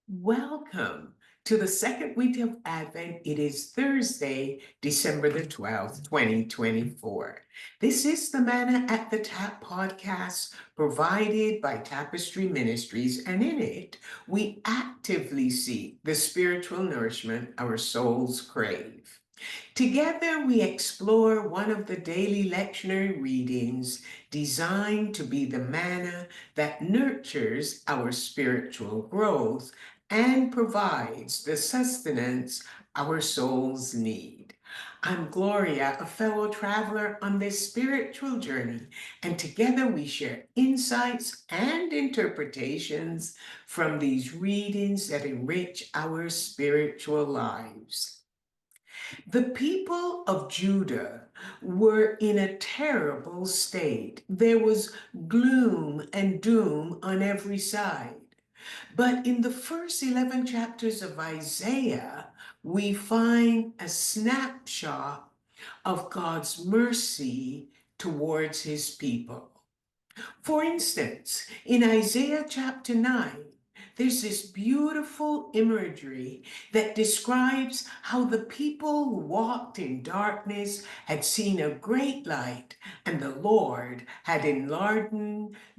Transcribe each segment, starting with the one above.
Welcome to the second week of Advent. It is Thursday, December the 12th, 2024. This is the Manna at the Tap podcast provided by Tapestry Ministries, and in it, we actively seek the spiritual nourishment our souls crave. Together, we explore one of the daily lectionary readings designed to be the manna that nurtures our spiritual growth and provides the sustenance our souls need. I'm Gloria, a fellow traveler on this spiritual journey, and together we share insights and interpretations from these readings that enrich our spiritual lives. The people of Judah were in a terrible state. There was gloom and doom on every side. But in the first 11 chapters of Isaiah, we find a snapshot of God's mercy towards his people. For instance, in Isaiah chapter 9, there's this beautiful imagery that describes how the people who walked in darkness had seen a great light, and the Lord had enlarged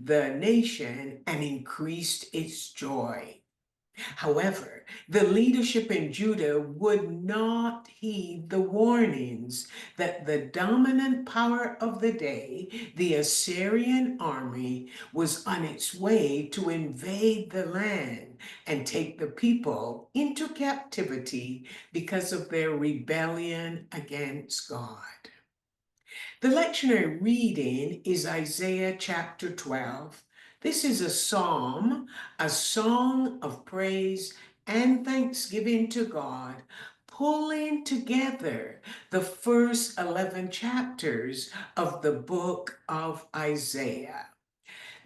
the nation and increased its joy. However, the leadership in Judah would not heed the warnings that the dominant power of the day, the Assyrian army, was on its way to invade the land and take the people into captivity because of their rebellion against God. The lectionary reading is Isaiah chapter 12. This is a psalm, a song of praise and thanksgiving to God, pulling together the first 11 chapters of the book of Isaiah.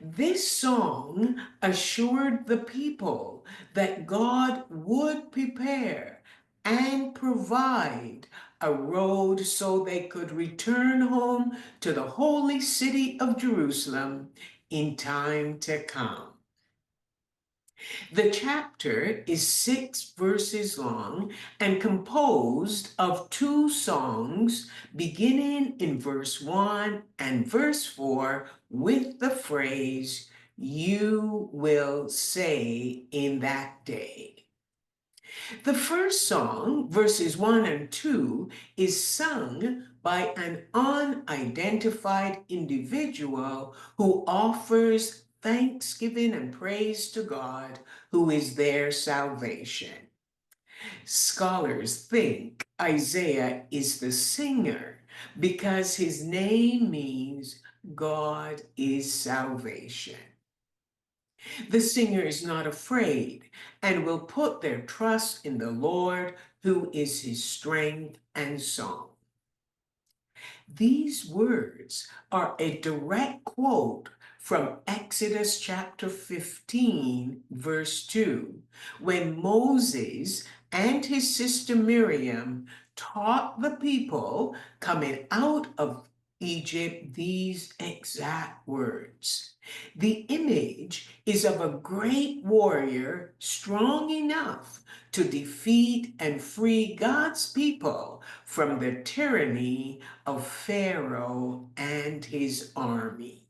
This song assured the people that God would prepare and provide a road so they could return home to the holy city of Jerusalem in time to come. The chapter is 6 verses long and composed of two songs beginning in verse 1 and verse 4 with the phrase, "You will say in that day." The first song, verses 1 and 2, is sung by an unidentified individual who offers thanksgiving and praise to God, who is their salvation. Scholars think Isaiah is the singer because his name means God is salvation. The singer is not afraid and will put their trust in the Lord, who is his strength and song. These words are a direct quote from Exodus chapter 15, verse 2, when Moses and his sister Miriam taught the people coming out of Egypt these exact words. The image is of a great warrior strong enough to defeat and free God's people from the tyranny of Pharaoh and his army.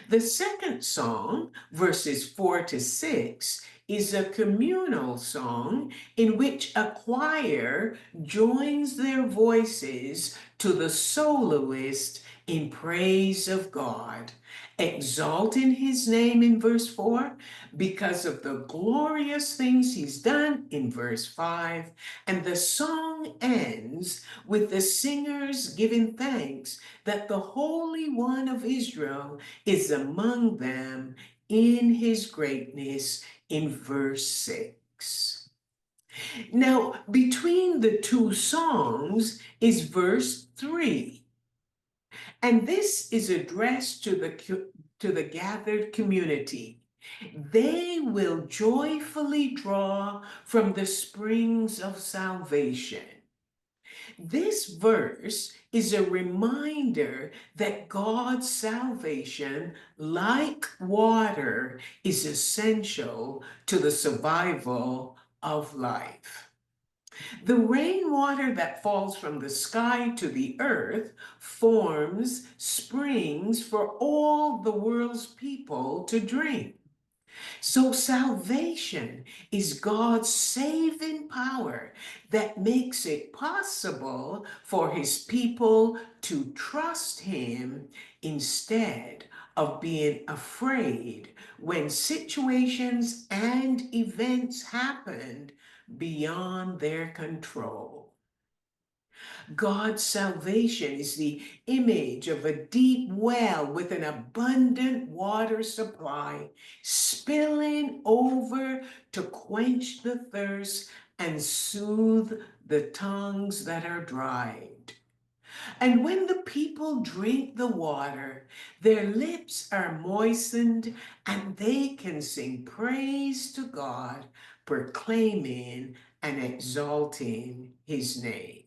The second song, verses 4 to 6, is a communal song in which a choir joins their voices to the soloist in praise of God, exalting his name in verse 4 because of the glorious things he's done in verse 5, and the song ends with the singers giving thanks that the Holy One of Israel is among them in his greatness in verse 6. Now, between the two songs is verse 3, and this is addressed to the gathered community. They will joyfully draw from the springs of salvation. This verse is a reminder that God's salvation, like water, is essential to the survival of life. The rainwater that falls from the sky to the earth forms springs for all the world's people to drink. So salvation is God's saving power that makes it possible for his people to trust him instead of being afraid when situations and events happen beyond their control. God's salvation is the image of a deep well with an abundant water supply spilling over to quench the thirst and soothe the tongues that are dried. And when the people drink the water, their lips are moistened and they can sing praise to God, proclaiming and exalting his name.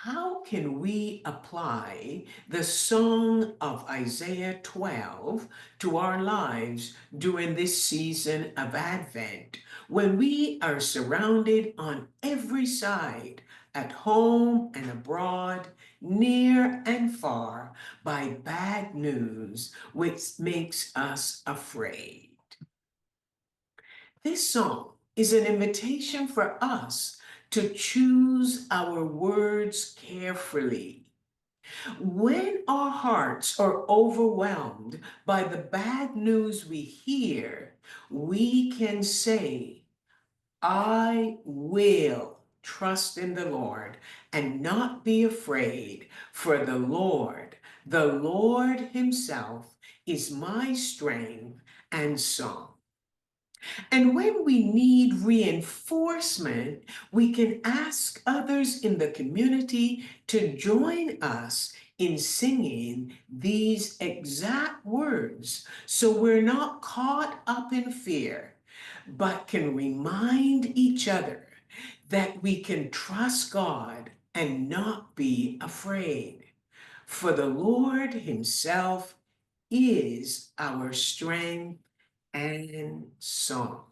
How can we apply the song of Isaiah 12 to our lives during this season of Advent when we are surrounded on every side, at home and abroad, near and far, by bad news which makes us afraid? This song is an invitation for us to choose our words carefully. When our hearts are overwhelmed by the bad news we hear, we can say, I will trust in the Lord and not be afraid, for the Lord himself is my strength and song. And when we need reinforcement, we can ask others in the community to join us in singing these exact words so we're not caught up in fear, but can remind each other that we can trust God and not be afraid. For the Lord himself is our strength and song.